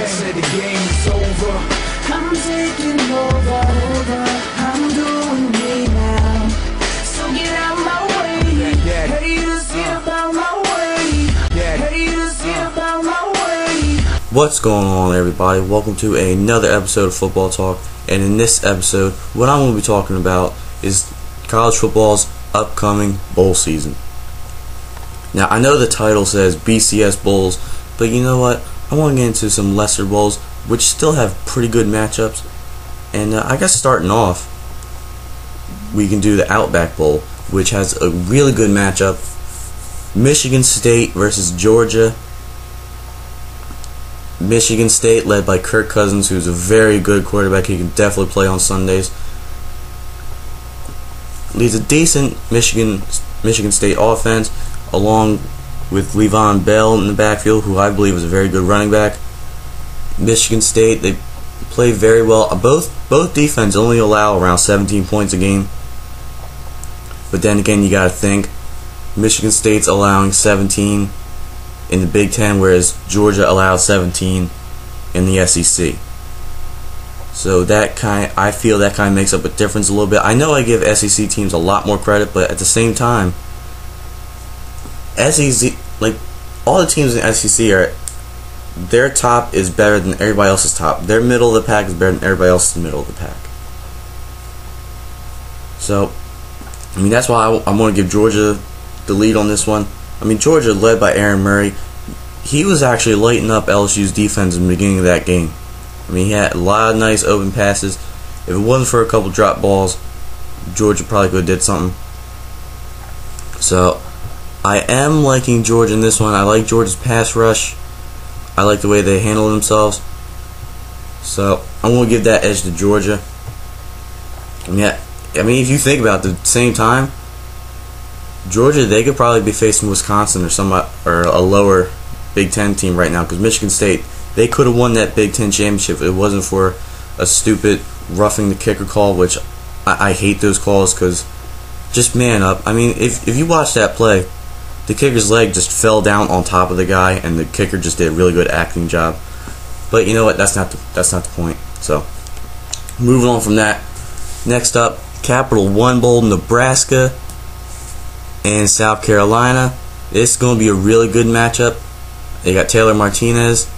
said the game is over. I'm taking over. I'm doing me now. So get out my way. Haters, get about my way. Haters, get about my way. What's going on, everybody? Welcome to another episode of Football Talk. And in this episode, what I'm going to be talking about is college football's upcoming bowl season. Now, I know the title says BCS Bowls, but you know what? I want to get into some lesser bowls, which still have pretty good matchups. And I guess starting off, we can do the Outback Bowl, which has a really good matchup. Michigan State versus Georgia. Michigan State, led by Kirk Cousins, who's a very good quarterback. He can definitely play on Sundays. Leads a decent Michigan State offense, along with Le'Veon Bell in the backfield, who I believe is a very good running back. Michigan State, they play very well. Both defenses only allow around 17 points a game. But then again, you got to think Michigan State's allowing 17 in the Big Ten, whereas Georgia allows 17 in the SEC. So I feel that kind of makes up a difference a little bit. I know I give SEC teams a lot more credit, but at the same time, SEC, like all the teams in SEC their top is better than everybody else's top. Their middle of the pack is better than everybody else's middle of the pack. So, I mean, that's why I want to give Georgia the lead on this one. I mean, Georgia, led by Aaron Murray, he was actually lighting up LSU's defense in the beginning of that game. I mean, he had a lot of nice open passes. If it wasn't for a couple drop balls, Georgia probably could have did something. So, I am liking Georgia in this one. I like Georgia's pass rush. I like the way they handle themselves. So, I'm going to give that edge to Georgia. And yeah, I mean, if you think about it, at the same time, Georgia, they could probably be facing Wisconsin or a lower Big Ten team right now, because Michigan State, they could have won that Big Ten championship if it wasn't for a stupid roughing the kicker call, which I hate those calls, because just man up. I mean, if you watch that play, the kicker's leg just fell down on top of the guy, and the kicker just did a really good acting job. But you know what? That's not the point. So, moving on from that. Next up, Capital One Bowl, Nebraska and South Carolina. This is going to be a really good matchup. They got Taylor Martinez,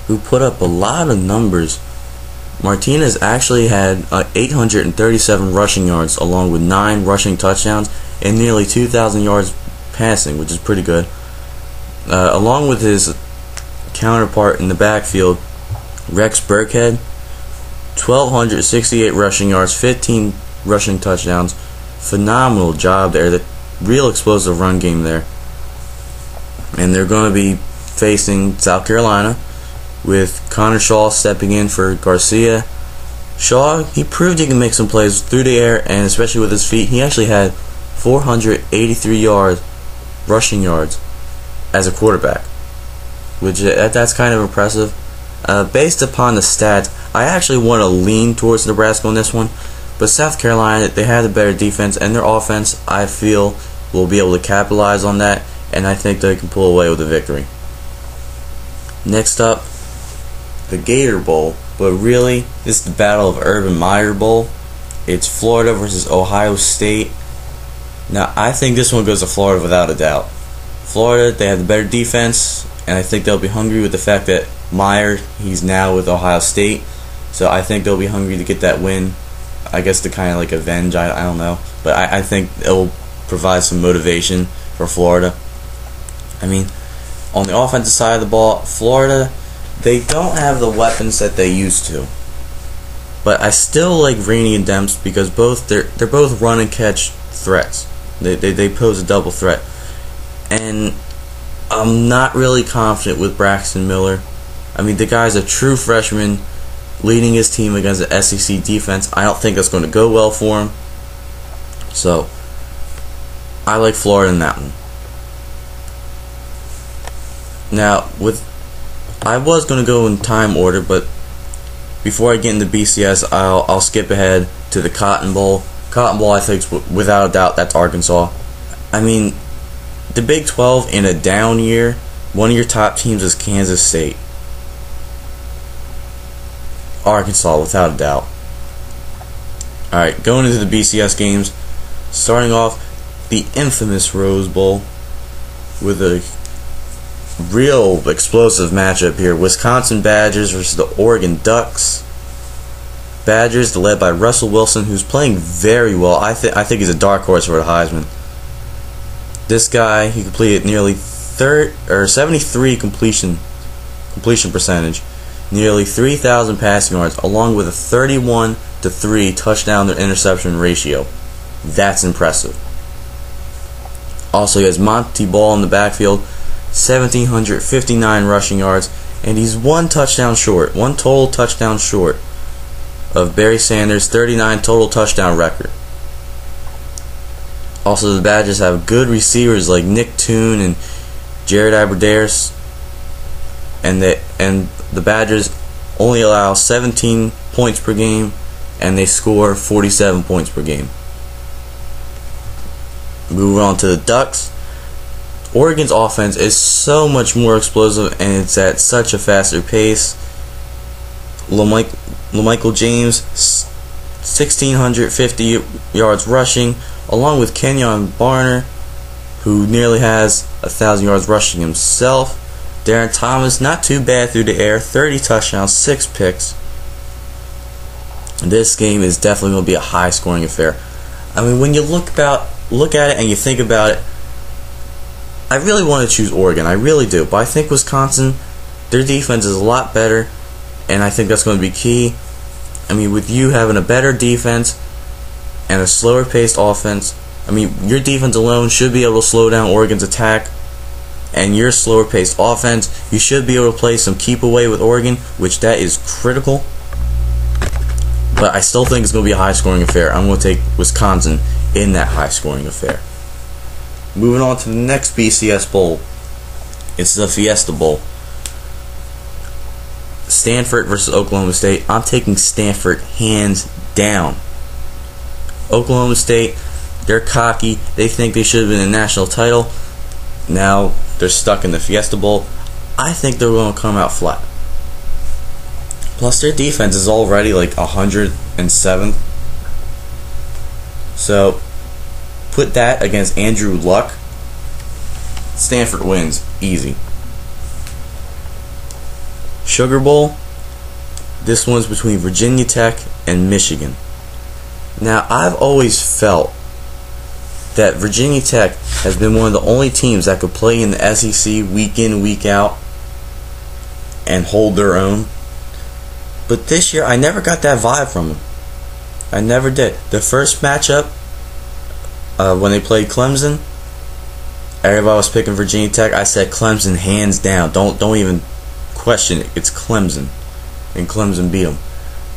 who put up a lot of numbers. Martinez actually had 837 rushing yards, along with 9 rushing touchdowns and nearly 2,000 yards passing, which is pretty good. Along with his counterpart in the backfield, Rex Burkhead, 1,268 rushing yards, 15 rushing touchdowns. Phenomenal job there. The real explosive run game there. And they're going to be facing South Carolina with Connor Shaw stepping in for Garcia. Shaw, he proved he can make some plays through the air, and especially with his feet. He actually had 483 rushing yards as a quarterback, which that's kind of impressive. Based upon the stats, I actually want to lean towards Nebraska on this one, but South Carolina, they have the better defense, and their offense, I feel, will be able to capitalize on that, and I think they can pull away with a victory. Next up, the Gator Bowl, but really, this is the Battle of Urban Meyer Bowl. It's Florida versus Ohio State. Now, I think this one goes to Florida without a doubt. Florida, they have the better defense, and I think they'll be hungry with the fact that Meyer, he's now with Ohio State, so I think they'll be hungry to get that win. I guess to kind of like avenge, I don't know, but I think it will provide some motivation for Florida. I mean, on the offensive side of the ball, Florida, they don't have the weapons that they used to, but I still like Rainey and Demps because they're both run and catch threats. They pose a double threat, and I'm not really confident with Braxton Miller. I mean, the guy's a true freshman leading his team against the SEC defense. I don't think that's going to go well for him. So, I like Florida in that one. Now, I was going to go in time order, but before I get into BCS, I'll skip ahead to the Cotton Bowl. Cotton Bowl, I think, without a doubt, that's Arkansas. I mean, the Big 12 in a down year, one of your top teams is Kansas State. Arkansas, without a doubt. Alright, going into the BCS games, starting off the infamous Rose Bowl with a real explosive matchup here. Wisconsin Badgers versus the Oregon Ducks. Badgers, led by Russell Wilson, who's playing very well. I think he's a dark horse for the Heisman. This guy, he completed nearly 73 completion percentage, nearly 3,000 passing yards, along with a 31-3 touchdown to interception ratio. That's impressive. Also, he has Monty Ball in the backfield, 1,759 rushing yards, and he's one total touchdown short of Barry Sanders' 39 total touchdown record. Also, the Badgers have good receivers like Nick Toon and Jared Aberdeen's, and the Badgers only allow 17 points per game, and they score 47 points per game. Moving on to the Ducks. Oregon's offense is so much more explosive, and it's at such a faster pace. LaMichael James, 1,650 yards rushing, along with Kenyon Barner, who nearly has 1,000 yards rushing himself. Darren Thomas, not too bad through the air, 30 touchdowns, 6 picks. This game is definitely going to be a high-scoring affair. I mean, when you look at it and you think about it, I really want to choose Oregon. I really do. But I think Wisconsin, their defense is a lot better, and I think that's going to be key. I mean, with you having a better defense and a slower-paced offense, I mean, your defense alone should be able to slow down Oregon's attack, and your slower-paced offense, you should be able to play some keep away with Oregon, which that is critical. But I still think it's going to be a high-scoring affair. I'm going to take Wisconsin in that high-scoring affair. Moving on to the next BCS Bowl. It's the Fiesta Bowl. Stanford versus Oklahoma State. I'm taking Stanford hands down. Oklahoma State, they're cocky. They think they should have been a national title. Now they're stuck in the Fiesta Bowl. I think they're going to come out flat. Plus, their defense is already like 107th. So, put that against Andrew Luck. Stanford wins. Easy. Sugar Bowl. This one's between Virginia Tech and Michigan. Now, I've always felt that Virginia Tech has been one of the only teams that could play in the SEC week in, week out and hold their own. But this year, I never got that vibe from them. I never did. The first matchup, when they played Clemson, everybody was picking Virginia Tech. I said Clemson hands down. Don't even question it. It's Clemson. And Clemson beat them.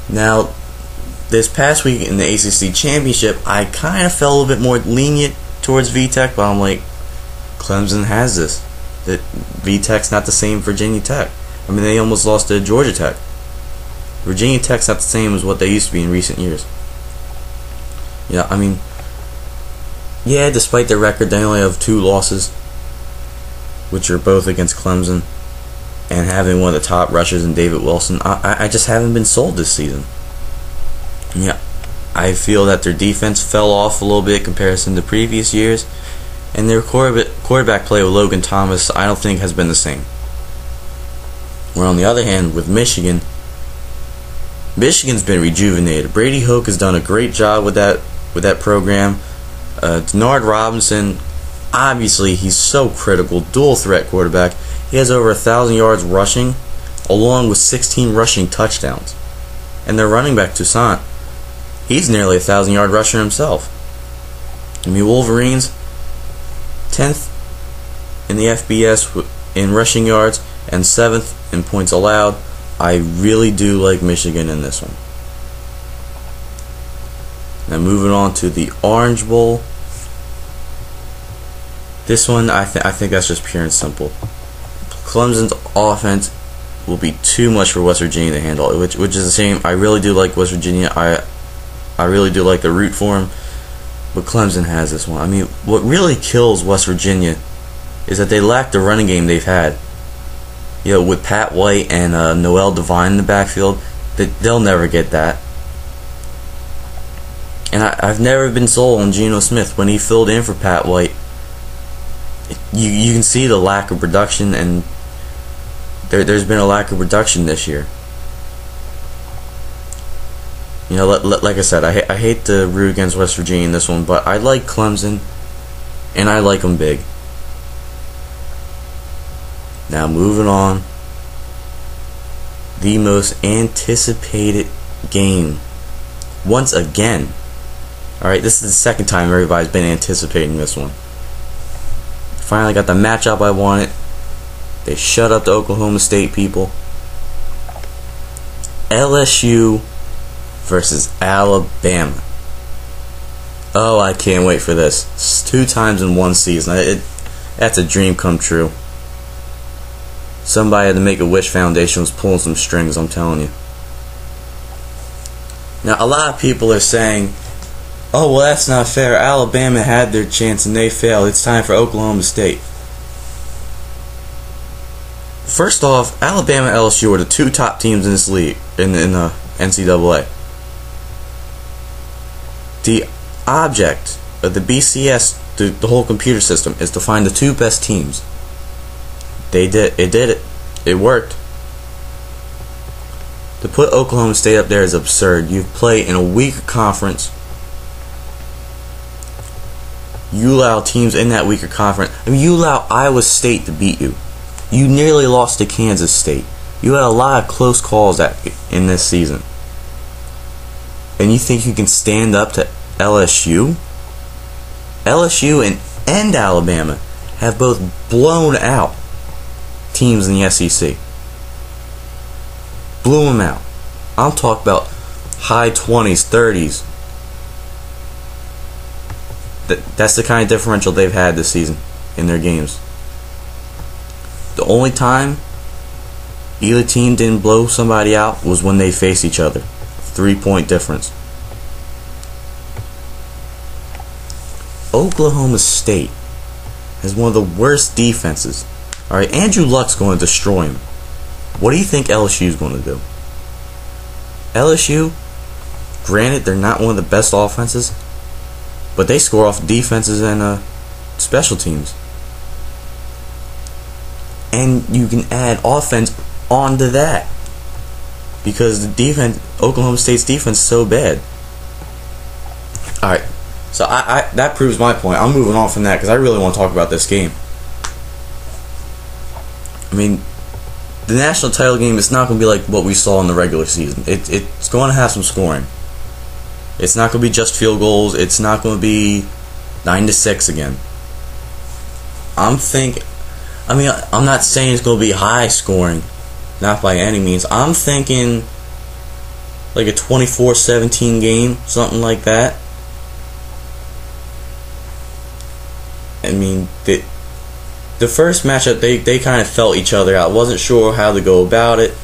Now, this past week in the ACC Championship, I kind of felt a little bit more lenient towards VTech, but I'm like, Clemson has this. That VTech's not the same Virginia Tech. I mean, they almost lost to Georgia Tech. Virginia Tech's not the same as what they used to be in recent years. Yeah, I mean, yeah, despite their record, they only have 2 losses, which are both against Clemson, and having one of the top rushers in David Wilson. I just haven't been sold this season. Yeah, I feel that their defense fell off a little bit in comparison to previous years, and their quarterback play with Logan Thomas, I don't think has been the same. Where on the other hand, with Michigan's been rejuvenated. Brady Hoke has done a great job with that program. Denard Robinson, obviously he's so critical, dual threat quarterback. He has over 1,000 yards rushing, along with 16 rushing touchdowns. And their running back Toussaint, he's nearly a 1,000-yard rusher himself. I mean, Wolverines, 10th in the FBS in rushing yards and 7th in points allowed. I really do like Michigan in this one. Now moving on to the Orange Bowl. This one, I think that's just pure and simple. Clemson's offense will be too much for West Virginia to handle, which is a shame. I really do like West Virginia. I really do like the root for them, but Clemson has this one. I mean, what really kills West Virginia is that they lack the running game they've had. You know, with Pat White and Noel Devine in the backfield, They'll never get that. And I've never been sold on Geno Smith when he filled in for Pat White. You can see the lack of production, and there's been a lack of production this year. You know, like I said, I hate to root against West Virginia in this one, but I like Clemson, and I like them big. Now, moving on. The most anticipated game. Once again. Alright, this is the second time everybody's been anticipating this one. Finally got the matchup I wanted. They shut up the Oklahoma State people. LSU versus Alabama. Oh, I can't wait for this. It's 2 times in one season. That's a dream come true. Somebody at the Make-A-Wish Foundation was pulling some strings, I'm telling you. Now, a lot of people are saying, oh, well, that's not fair. Alabama had their chance and they failed. It's time for Oklahoma State. First off, Alabama and LSU are the 2 top teams in this league, in the NCAA. The object of the BCS, the whole computer system, is to find the 2 best teams. It did it. It worked. To put Oklahoma State up there is absurd. You play in a weaker conference. You allow teams in that weaker conference. I mean, you allow Iowa State to beat you. You nearly lost to Kansas State. You had a lot of close calls in this season. And you think you can stand up to LSU? LSU and Alabama have both blown out teams in the SEC. Blew them out. I'm talking about high 20s, 30s. That's the kind of differential they've had this season in their games. The only time either team didn't blow somebody out was when they faced each other. 3-point difference. Oklahoma State has one of the worst defenses. Alright, Andrew Luck's going to destroy him. What do you think LSU is going to do? LSU, granted, they're not one of the best offenses, but they score off defenses and special teams. And you can add offense onto that, because the defense, Oklahoma State's defense, is so bad. Alright, so I that proves my point. I'm moving on from that because I really want to talk about this game. I mean, the national title game is not going to be like what we saw in the regular season. It's going to have some scoring. It's not going to be just field goals. It's not going to be 9-6 again. I'm not saying it's going to be high scoring. Not by any means. I'm thinking like a 24-17 game, something like that. I mean, the first matchup, they kind of felt each other out. Wasn't sure how to go about it.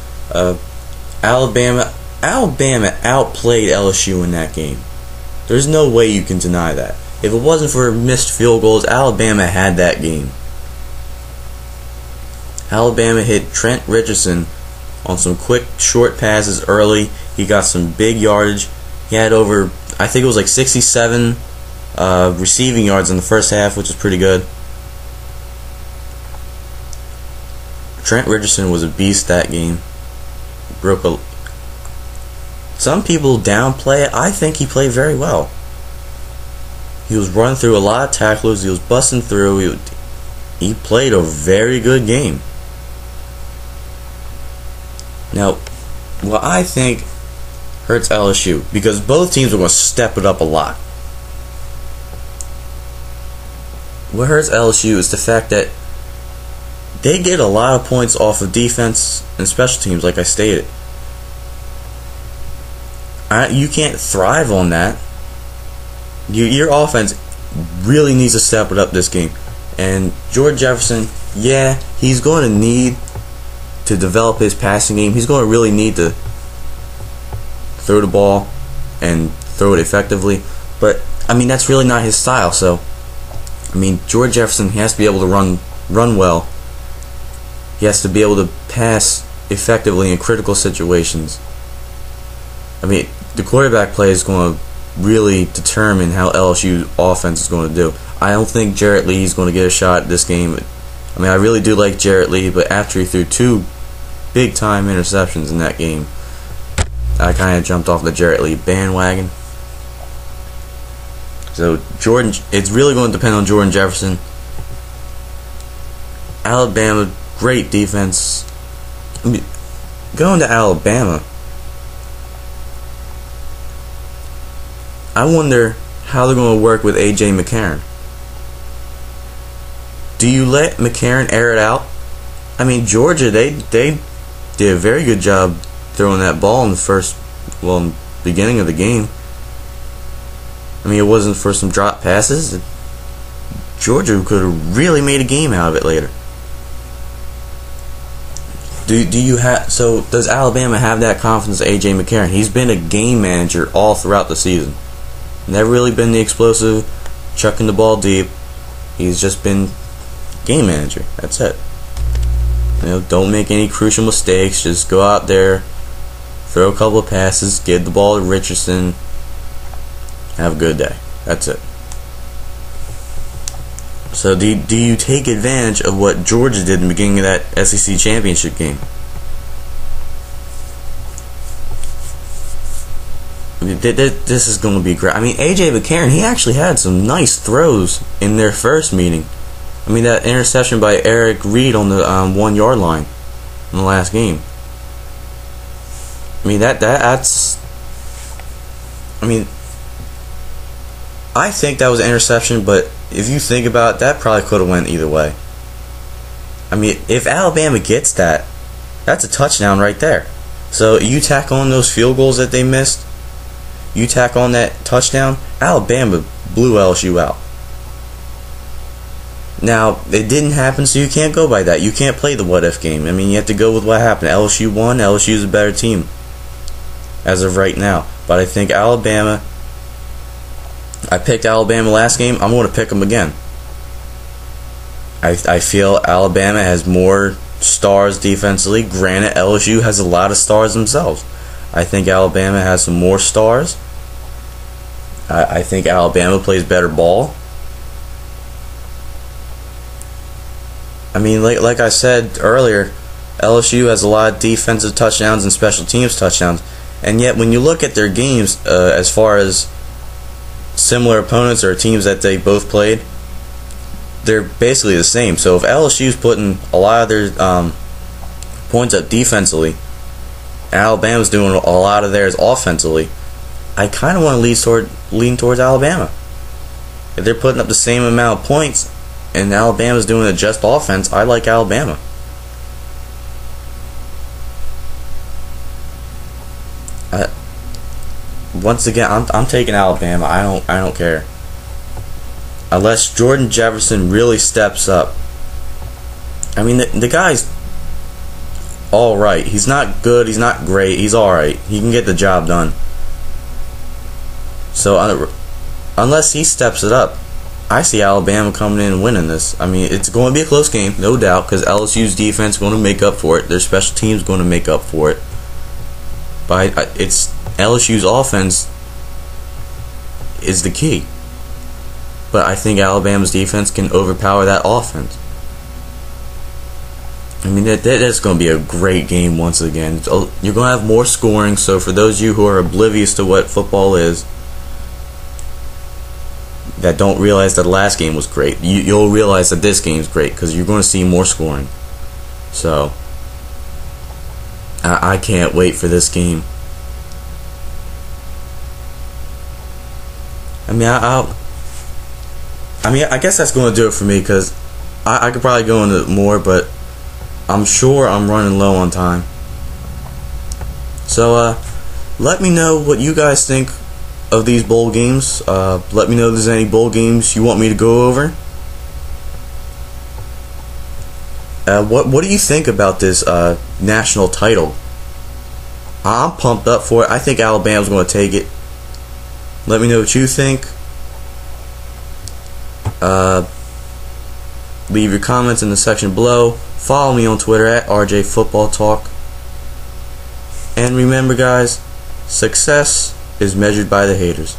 Alabama outplayed LSU in that game. There's no way you can deny that. If it wasn't for missed field goals, Alabama had that game. Alabama hit Trent Richardson on some quick short passes early. He got some big yardage. He had over, I think it was like 67 receiving yards in the first half, which is pretty good. Trent Richardson was a beast that game. Some people downplay it. I think he played very well. He was running through a lot of tacklers. He was busting through. He played a very good game. Now, what I think hurts LSU, because both teams are going to step it up a lot. What hurts LSU is the fact that they get a lot of points off of defense and special teams, like I stated. You can't thrive on that. Your offense really needs to step it up this game. And George Jefferson, yeah, he's going to need to develop his passing game. He's going to really need to throw the ball and throw it effectively. But, I mean, that's really not his style. So, I mean, George Jefferson, he has to be able to run well. He has to be able to pass effectively in critical situations. I mean, the quarterback play is going to really determine how LSU offense is going to do. I don't think Jarrett Lee is going to get a shot at this game. I mean, I really do like Jarrett Lee, but after he threw 2 big-time interceptions in that game, I kind of jumped off the Jarrett Lee bandwagon. So, it's really going to depend on Jordan Jefferson. Alabama, great defense. I mean, going to Alabama, I wonder how they're going to work with A.J. McCarron. Do you let McCarron air it out? I mean, Georgia, they did a very good job throwing that ball in the beginning of the game. I mean, it wasn't for some drop passes. Georgia could have really made a game out of it later. So does Alabama have that confidence in A.J. McCarron? He's been a game manager all throughout the season. Never really been the explosive, chucking the ball deep. He's just been game manager. That's it. Don't make any crucial mistakes. Just go out there, throw a couple of passes, give the ball to Richardson. Have a good day. That's it. So do you take advantage of what Georgia did in the beginning of that SEC championship game? I mean, this is going to be great. I mean, A.J. McCarron, he actually had some nice throws in their first meeting. I mean, that interception by Eric Reed on the 1 yard line in the last game. I mean, that's. I mean, I think that was an interception, but if you think about it, that probably could have went either way. I mean, if Alabama gets that, that's a touchdown right there. So you tack on those field goals that they missed, you tack on that touchdown, Alabama blew LSU out. Now, it didn't happen, so you can't go by that. You can't play the what-if game. I mean, you have to go with what happened. LSU won. LSU is a better team as of right now. But I think Alabama... I picked Alabama last game. I'm going to pick them again. I feel Alabama has more stars defensively. Granted, LSU has a lot of stars themselves. I think Alabama has some more stars. I think Alabama plays better ball. I mean, like I said earlier, LSU has a lot of defensive touchdowns and special teams touchdowns. And yet, when you look at their games, as far as similar opponents or teams that they both played, they're basically the same. So if LSU's putting a lot of their points up defensively, and Alabama's doing a lot of theirs offensively, I kind of want to lean towards Alabama. If they're putting up the same amount of points and Alabama's doing a just offense, I like Alabama. Once again, I'm taking Alabama. I don't care. Unless Jordan Jefferson really steps up. I mean, the guy's all right. He's not good. He's not great. He's all right. He can get the job done. So unless he steps it up, I see Alabama coming in and winning this. I mean, it's going to be a close game, no doubt, because LSU's defense is going to make up for it. Their special teams going to make up for it. But it's LSU's offense is the key. But I think Alabama's defense can overpower that offense. I mean, that's going to be a great game once again. You're going to have more scoring, so for those of you who are oblivious to what football is, that don't realize that the last game was great, you'll realize that this game's great because you're going to see more scoring. So, I can't wait for this game. I guess that's going to do it for me because I could probably go into more, but I'm sure I'm running low on time. So, let me know what you guys think of these bowl games. Let me know if there's any bowl games you want me to go over. What do you think about this national title? I'm pumped up for it. I think Alabama's going to take it. Let me know what you think. Leave your comments in the section below. Follow me on Twitter at RJ Football Talk. And remember, guys, Success is measured by the haters.